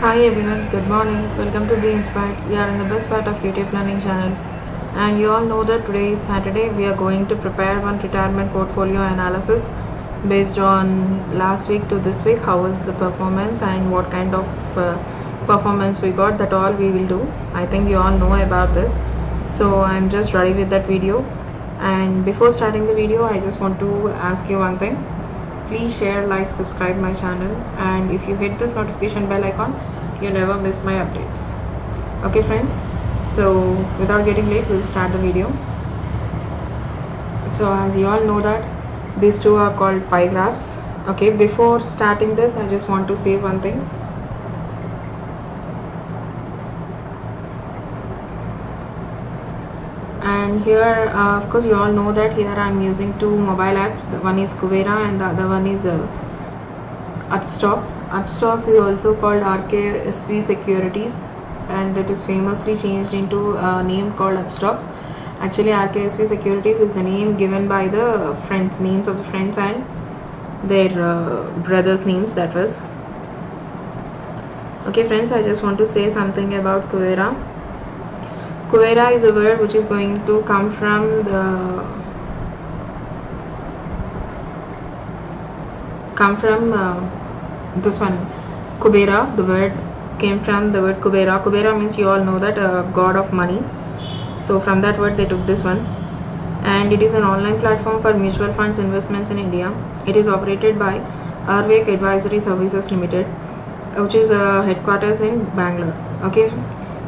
Hi everyone, good morning. Welcome to Be Inspired. We are in the best part of YouTube learning channel. And you all know that today is Saturday. We are going to prepare one retirement portfolio analysis based on last week to this week. How was the performance and what kind of performance we got, that all we will do. I think you all know about this. So I'm just ready with that video. And before starting the video, I just want to ask you one thing. Please share, like, subscribe my channel, and if you hit this notification bell icon, you never miss my updates. Okay friends, so without getting late, we'll start the video. So as you all know that these two are called pie graphs. Okay, before starting this, I just want to say one thing. And here of course you all know that here I'm using two mobile apps. One is Kuvera and the other one is Upstox. Upstox is also called RKSV Securities, and it is famously changed into a name called Upstox. Actually RKSV Securities is the name given by the friends, names of the friends and their brothers' names, that was. Okay friends, I just want to say something about Kuvera. Kuvera is a word which is going to come from this one, Kubera. The word came from the word Kubera. Kubera means, you all know that, god of money. So from that word they took this one. And it is an online platform for mutual funds investments in India. It is operated by Arvik Advisory Services Limited, which is headquarters in Bangalore. Okay,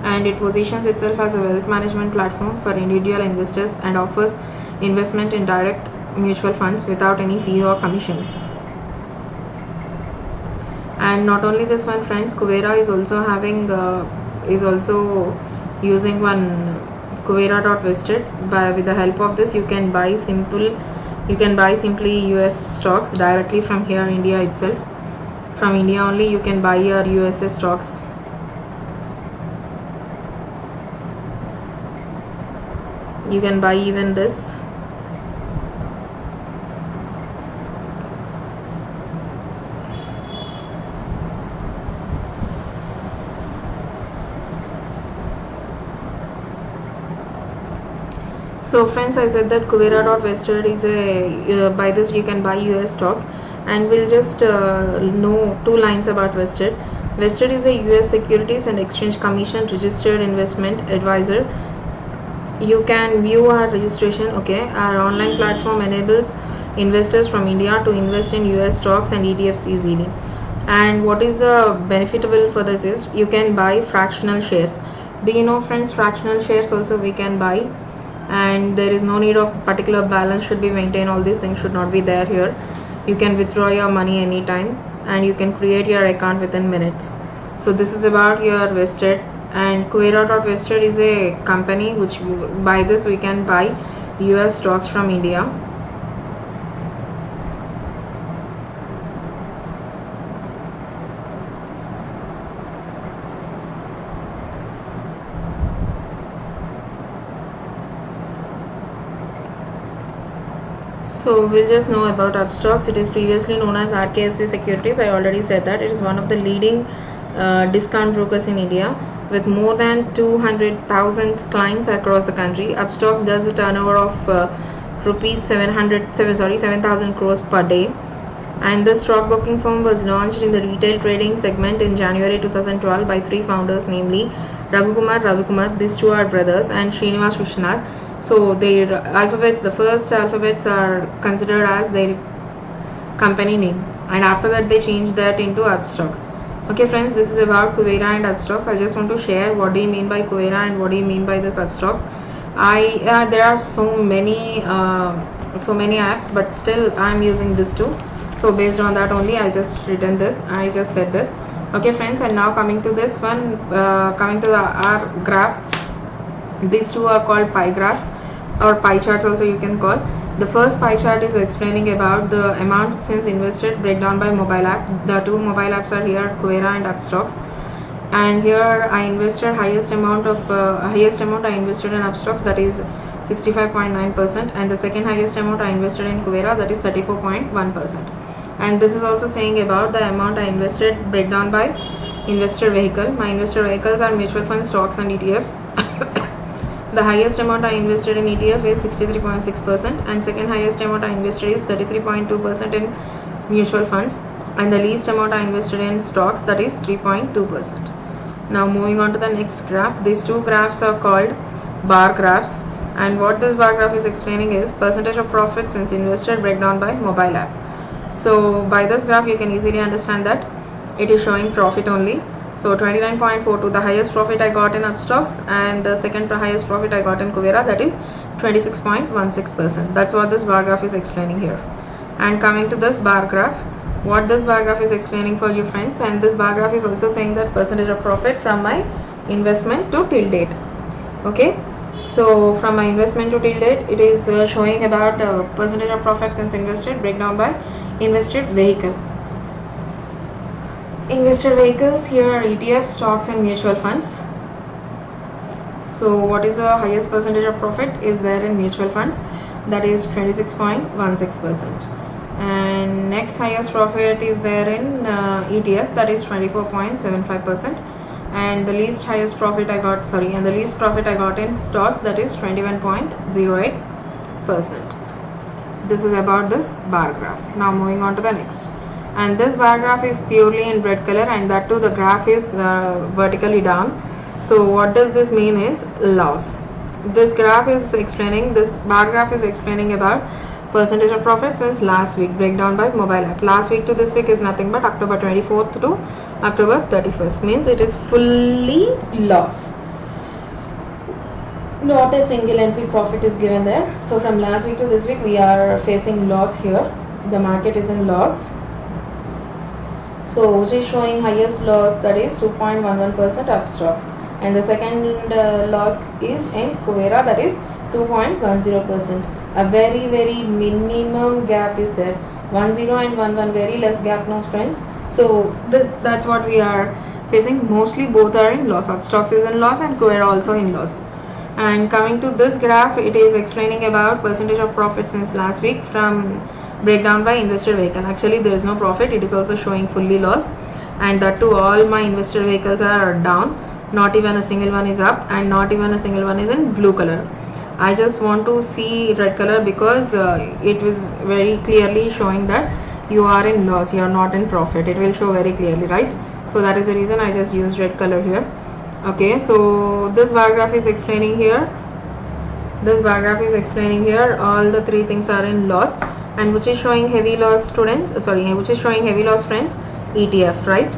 and it positions itself as a wealth management platform for individual investors and offers investment in direct mutual funds without any fee or commissions. And not only this one friends, Kuvera is also having using one Kuvera.vested. With the help of this, you can buy simply US stocks directly from here, India itself. From India only you can buy your USA stocks. You can buy even this. So friends, I said that Kuvera.vested is by this you can buy US stocks, and we'll just know two lines about Vested. Vested is a US Securities and Exchange Commission registered investment advisor. You can view our registration. Okay, our online platform enables investors from India to invest in US stocks and ETFs easily. And what is the benefitable for this is, you can buy fractional shares. Do you know friends, fractional shares also we can buy, and there is no need of particular balance should be maintained. All these things should not be there here. You can withdraw your money anytime, and you can create your account within minutes. So this is about your Vested. And Kuvera.vested is a company which, by this we can buy US stocks from India. So we'll just know about Upstox. It is previously known as RKSV Securities. I already said that. It is one of the leading discount brokers in India, with more than 200,000 clients across the country. Upstox does a turnover of rupees 7,000 crores per day. And the stockbroking firm was launched in the retail trading segment in January 2012 by three founders, namely Ravikumar, these two are brothers, and Srinivas Vishnath. So their alphabets, the first alphabets are considered as their company name, and after that they changed that into Upstox. Okay friends, this is about Kuvera and Upstox. I just want to share what do you mean by Kuvera and what do you mean by this Upstox. There are so many apps, but still I am using this too. So based on that only I just said this. Okay friends, and now coming to this one, coming to our graph. These two are called pie graphs, or pie charts also you can call. The first pie chart is explaining about the amount since invested, breakdown by mobile app. The two mobile apps are here, Kuvera and Upstox. And here I invested highest amount I invested in Upstox, that is 65.9%, and the second highest amount I invested in Kuvera, that is 34.1%. And this is also saying about the amount I invested breakdown by investor vehicle. My investor vehicles are mutual funds, stocks and ETFs. The highest amount I invested in ETF is 63.6%, and second highest amount I invested is 33.2% in mutual funds, and the least amount I invested in stocks, that is 3.2%. Now moving on to the next graph. These two graphs are called bar graphs, and what this bar graph is explaining is percentage of profit since invested breakdown by mobile app. So by this graph you can easily understand that it is showing profit only. So 29.42, the highest profit I got in Upstocks, and the second highest profit I got in Kuvera, that is 26.16%. That's what this bar graph is explaining here. And coming to this bar graph, what this bar graph is explaining for you friends, and this bar graph is also saying that percentage of profit from my investment to till date. Okay, so from my investment to till date, it is showing about percentage of profit since invested breakdown by invested vehicle. Invested vehicles here are ETFs, stocks and mutual funds. So what is the highest percentage of profit is there in mutual funds, that is 26.16%, and next highest profit is there in ETF, that is 24.75%, and the least profit I got in stocks, that is 21.08%. This is about this bar graph. Now moving on to the next, and this bar graph is purely in red color, and that too the graph is vertically down. So what does this mean is loss. This bar graph is explaining about percentage of profit since last week breakdown by mobile app. Last week to this week is nothing but October 24th to October 31st, means it is fully loss. Not a single NP profit is given there. So from last week to this week we are facing loss here. The market is in loss. So which is showing highest loss, that is 2.11% Upstocks, and the second loss is in Kuvera, that is 2.10%. A very minimum gap is there. 10 and 11, very less gap now friends. So that's what we are facing. Mostly both are in loss. Upstocks is in loss and Kuvera also in loss. And coming to this graph, it is explaining about percentage of profit since last week from breakdown by investor vehicle. Actually there is no profit, it is also showing fully loss, and that too all my investor vehicles are down. Not even a single one is up, and not even a single one is in blue color. I just want to see red color because it was very clearly showing that you are in loss, you are not in profit. It will show very clearly, right? So that is the reason I just used red color here. Okay, so this bar graph is explaining here. All the three things are in loss, and which is showing heavy loss friends? ETF, right?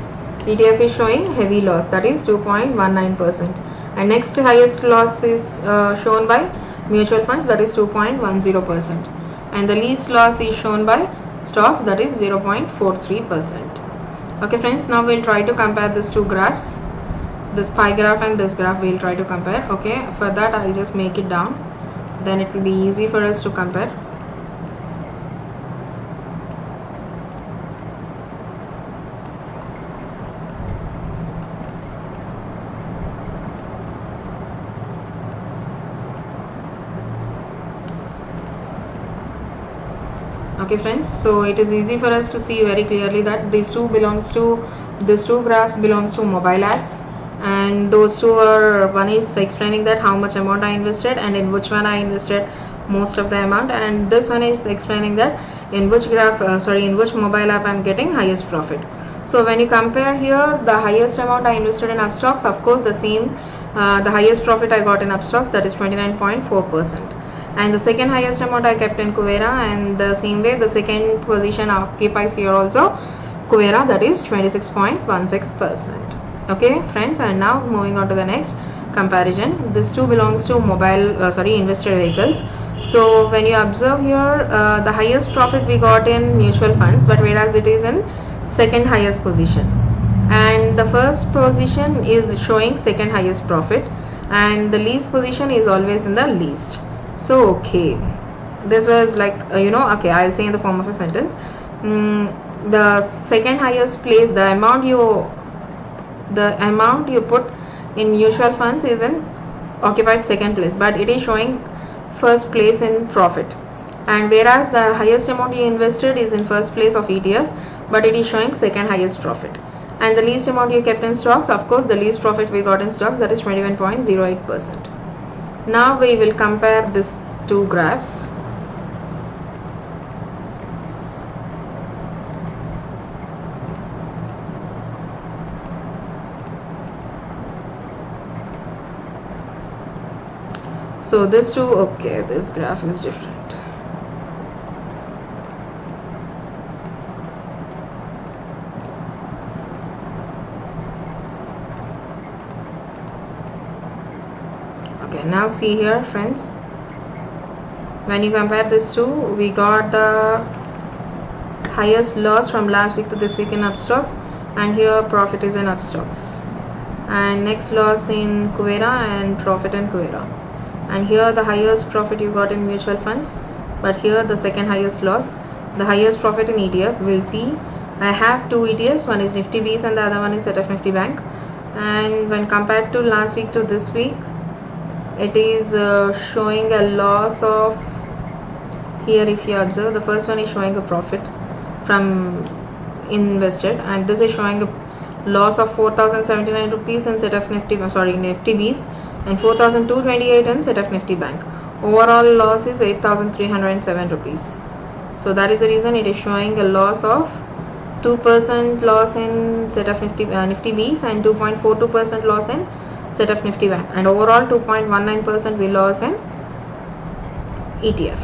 ETF is showing heavy loss, that is 2.19%, and next highest loss is shown by mutual funds, that is 2.10%, and the least loss is shown by stocks, that is 0.43%. Okay friends, now we'll try to compare these two graphs, this pie graph and this graph we'll try to compare. Okay, for that I'll just make it down, then it will be easy for us to compare. Okay friends, so it is easy for us to see very clearly that these two graphs belongs to mobile apps, and those two are, one is explaining that how much amount I invested and in which one I invested most of the amount, and this one is explaining that in which mobile app I am getting highest profit. So when you compare here, the highest amount I invested in Upstocks, of course the highest profit I got in Upstocks, that is 29.4%. and the second highest amount I kept in Kuvera, and the same way the second position occupies here also Kuvera, that is 26.16%. Okay friends, and now moving on to the next comparison. This too belongs to investor vehicles. So when you observe here, the highest profit we got in mutual funds, but whereas it is in second highest position, and the first position is showing second highest profit, and the least position is always in the least. So okay, this was like okay, I'll say in the form of a sentence. The second highest place, the amount you put in mutual funds is in occupied second place, but it is showing first place in profit, and whereas the highest amount you invested is in first place of ETF, but it is showing second highest profit. And the least amount you kept in stocks, of course the least profit we got in stocks, that is 21.08%. Now we will compare these two graphs. So this two, okay, this graph is different. Okay, now see here friends, when you compare this two, we got the highest loss from last week to this week in Upstocks, and here profit is in Upstocks, and next loss in Kuvera and profit in Kuvera. And here the highest profit you got in mutual funds, but here the second highest loss. The highest profit in ETF, we'll see. I have two ETFs, one is Nifty Bees and the other one is ZF Nifty Bank, and when compared to last week to this week, it is showing a loss of, here if you observe, the first one is showing a profit from invested, and this is showing a loss of 4,079 rupees in ZF Nifty, Nifty Bees, and 4,228 in ZF Nifty Bank. Overall loss is 8,307 rupees. So that is the reason it is showing a loss of 2% loss in ZF Nifty Bees and 2.42% loss in ZF Nifty Bank, and overall 2.19% we lost in ETF.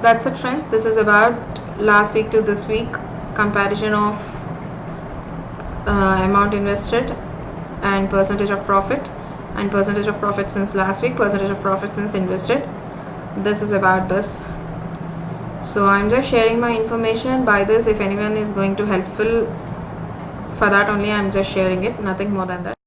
That's it friends. This is about last week to this week comparison of amount invested and percentage of profit, and percentage of profit since last week, percentage of profit since invested. This is about this. So I'm just sharing my information. By this, if anyone is going to helpful, for that only I'm just sharing it, nothing more than that.